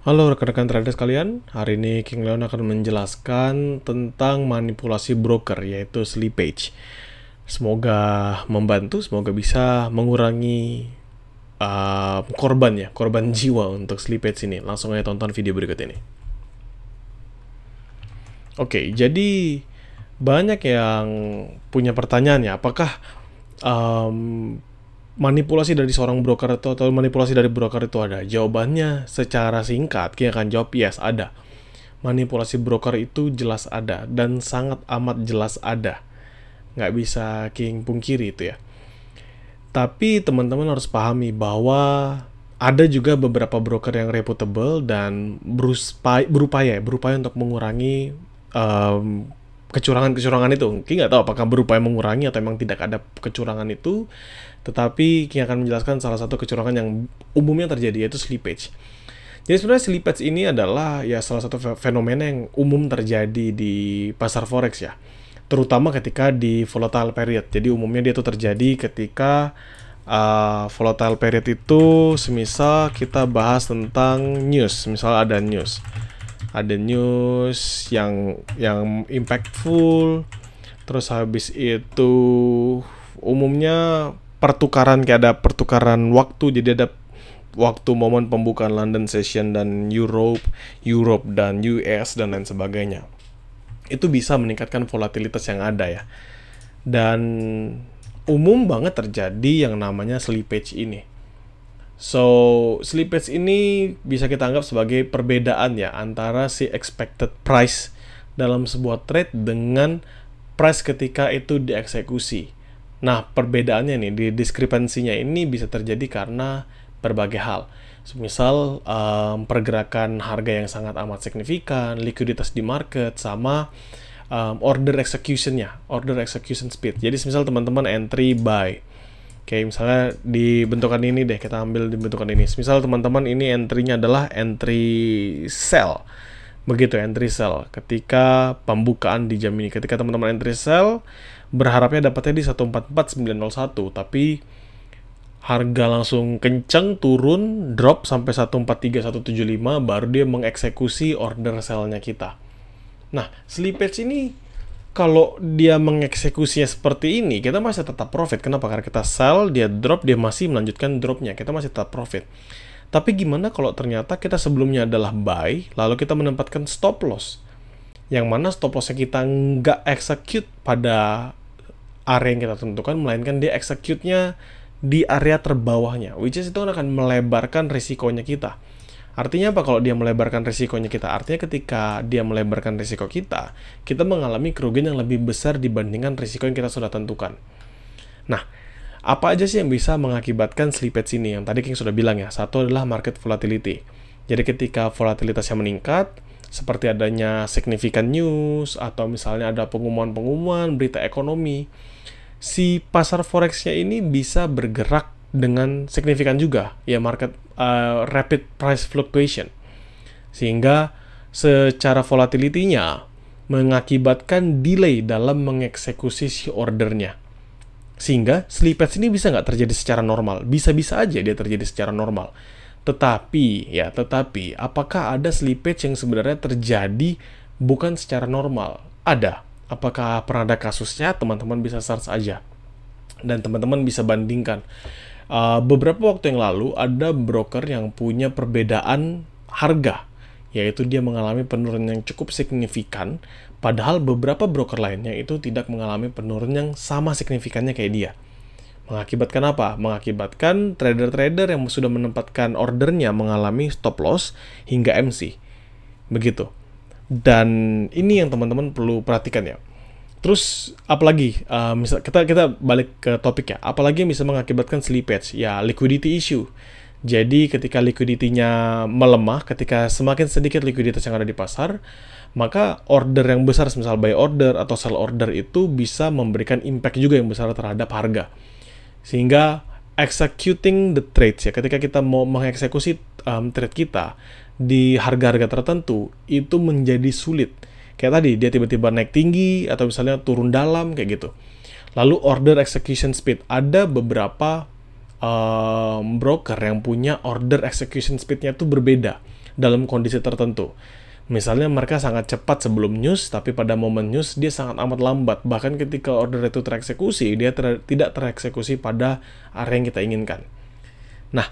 Halo rekan-rekan trader sekalian, hari ini King Leon akan menjelaskan tentang manipulasi broker yaitu slippage. Semoga membantu, semoga bisa mengurangi korban jiwa untuk slippage ini. Langsung aja tonton video berikut ini. Oke, jadi banyak yang punya pertanyaan ya, apakah um, manipulasi dari seorang broker atau manipulasi dari broker itu ada? Jawabannya secara singkat, King akan jawab yes, ada. Manipulasi broker itu jelas ada, dan sangat amat jelas ada. Nggak bisa King pungkiri itu ya. Tapi teman-teman harus pahami bahwa ada juga beberapa broker yang reputable dan berupaya untuk mengurangi kecurangan-kecurangan itu. King nggak tahu apakah berupaya mengurangi atau memang tidak ada kecurangan itu, tetapi King akan menjelaskan salah satu kecurangan yang umumnya terjadi, yaitu slippage. Jadi sebenarnya slippage ini adalah ya salah satu fenomena yang umum terjadi di pasar forex ya, terutama ketika di volatile period. Jadi umumnya dia itu terjadi ketika volatile period itu, semisal kita bahas tentang news, misal ada news yang impactful, terus habis itu umumnya pertukaran, kayak ada pertukaran waktu, jadi ada waktu momen pembukaan London Session dan Europe dan US dan lain sebagainya. Itu bisa meningkatkan volatilitas yang ada ya. Dan umum banget terjadi yang namanya slippage ini. So, slippage ini bisa kita anggap sebagai perbedaan ya antara si expected price dalam sebuah trade dengan price ketika itu dieksekusi. Nah, perbedaannya nih, di diskrepansinya ini bisa terjadi karena berbagai hal. Misal pergerakan harga yang sangat amat signifikan, likuiditas di market, sama order execution speed. Jadi misal teman-teman entry buy, oke, misalnya di bentukan ini deh, kita ambil di bentukan ini. Misal teman-teman ini entry-nya adalah entry sell. Begitu, entry sell. Ketika pembukaan di jam ini, ketika teman-teman entry sell, berharapnya dapatnya di 144901, tapi harga langsung kenceng turun, drop sampai 143175, baru dia mengeksekusi order sell-nya kita. Nah, slippage ini kalau dia mengeksekusinya seperti ini, kita masih tetap profit. Kenapa? Karena kita sell, dia drop, dia masih melanjutkan dropnya. Kita masih tetap profit. Tapi gimana kalau ternyata kita sebelumnya adalah buy, lalu kita menempatkan stop loss? Yang mana stop loss-nya kita nggak execute pada area yang kita tentukan, melainkan dia execute-nya di area terbawahnya. Which is itu akan melebarkan risikonya kita. Artinya apa kalau dia melebarkan risikonya kita? Artinya ketika dia melebarkan risiko kita mengalami kerugian yang lebih besar dibandingkan risiko yang kita sudah tentukan. Nah, apa aja sih yang bisa mengakibatkan slippage ini? Yang tadi King sudah bilang ya, satu adalah market volatility. Jadi ketika volatilitasnya meningkat, seperti adanya significant news, atau misalnya ada pengumuman-pengumuman, berita ekonomi, si pasar forex-nya ini bisa bergerak dengan signifikan juga, ya market rapid price fluctuation, sehingga secara volatility-nya mengakibatkan delay dalam mengeksekusi si ordernya, sehingga slippage ini bisa nggak terjadi secara normal. Bisa-bisa aja dia terjadi secara normal, tetapi apakah ada slippage yang sebenarnya terjadi bukan secara normal? Ada. Apakah pernah ada kasusnya? Teman-teman bisa search aja dan teman-teman bisa bandingkan. Beberapa waktu yang lalu ada broker yang punya perbedaan harga, yaitu dia mengalami penurunan yang cukup signifikan, padahal beberapa broker lainnya itu tidak mengalami penurunan yang sama signifikannya kayak dia. Mengakibatkan apa? Mengakibatkan trader-trader yang sudah menempatkan ordernya mengalami stop loss hingga MC. Begitu. Dan ini yang teman-teman perlu perhatikan ya. Terus apalagi, misal kita balik ke topik ya, apalagi yang bisa mengakibatkan slippage? Ya, liquidity issue. Jadi ketika liquidity-nya melemah, ketika semakin sedikit likuiditas yang ada di pasar, maka order yang besar, misal buy order atau sell order, itu bisa memberikan impact juga yang besar terhadap harga. Sehingga executing the trades ya, ketika kita mau mengeksekusi trade kita di harga-harga tertentu, itu menjadi sulit. Kayak tadi, dia tiba-tiba naik tinggi, atau misalnya turun dalam, kayak gitu. Lalu order execution speed. Ada beberapa broker yang punya order execution speed-nya itu berbeda. dalam kondisi tertentu. Misalnya mereka sangat cepat sebelum news, tapi pada momen news dia sangat amat lambat. Bahkan ketika order itu tereksekusi, dia tidak tereksekusi pada area yang kita inginkan. Nah,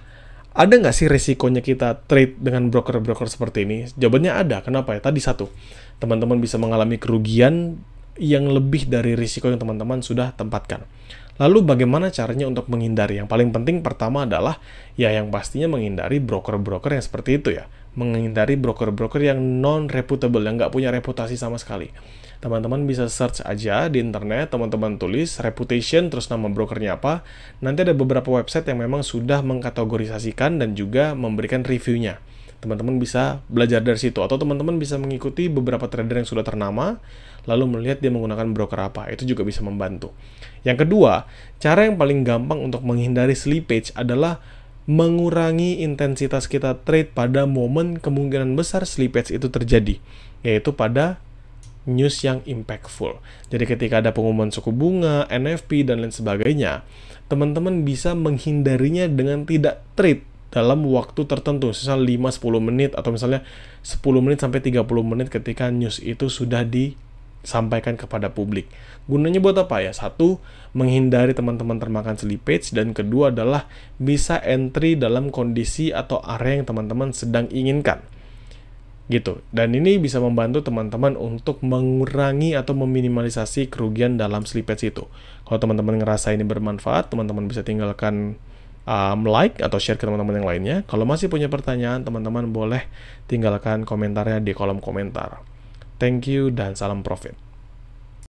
ada nggak sih resikonya kita trade dengan broker-broker seperti ini? Jawabannya ada. Kenapa ya? Tadi satu, teman-teman bisa mengalami kerugian yang lebih dari risiko yang teman-teman sudah tempatkan. Lalu bagaimana caranya untuk menghindari? Yang paling penting pertama adalah ya yang pastinya menghindari broker-broker yang seperti itu ya. Menghindari broker-broker yang non-reputable, yang nggak punya reputasi sama sekali. Teman-teman bisa search aja di internet, teman-teman tulis reputation, terus nama brokernya apa. Nanti ada beberapa website yang memang sudah mengkategorisasikan dan juga memberikan reviewnya. Teman-teman bisa belajar dari situ, atau teman-teman bisa mengikuti beberapa trader yang sudah ternama, lalu melihat dia menggunakan broker apa. Itu juga bisa membantu. Yang kedua, cara yang paling gampang untuk menghindari slippage adalah mengurangi intensitas kita trade pada momen kemungkinan besar slippage itu terjadi, yaitu pada news yang impactful. Jadi ketika ada pengumuman suku bunga, NFP, dan lain sebagainya, teman-teman bisa menghindarinya dengan tidak trade dalam waktu tertentu, misal 5-10 menit, atau misalnya 10 menit sampai 30 menit ketika news itu sudah disampaikan kepada publik. Gunanya buat apa ya? Satu, menghindari teman-teman termakan slippage, dan kedua adalah bisa entry dalam kondisi atau area yang teman-teman sedang inginkan. Gitu. Dan ini bisa membantu teman-teman untuk mengurangi atau meminimalisasi kerugian dalam slippage itu. Kalau teman-teman ngerasa ini bermanfaat, teman-teman bisa tinggalkan like atau share ke teman-teman yang lainnya. Kalau masih punya pertanyaan, teman-teman boleh tinggalkan komentarnya di kolom komentar. Thank you dan salam profit.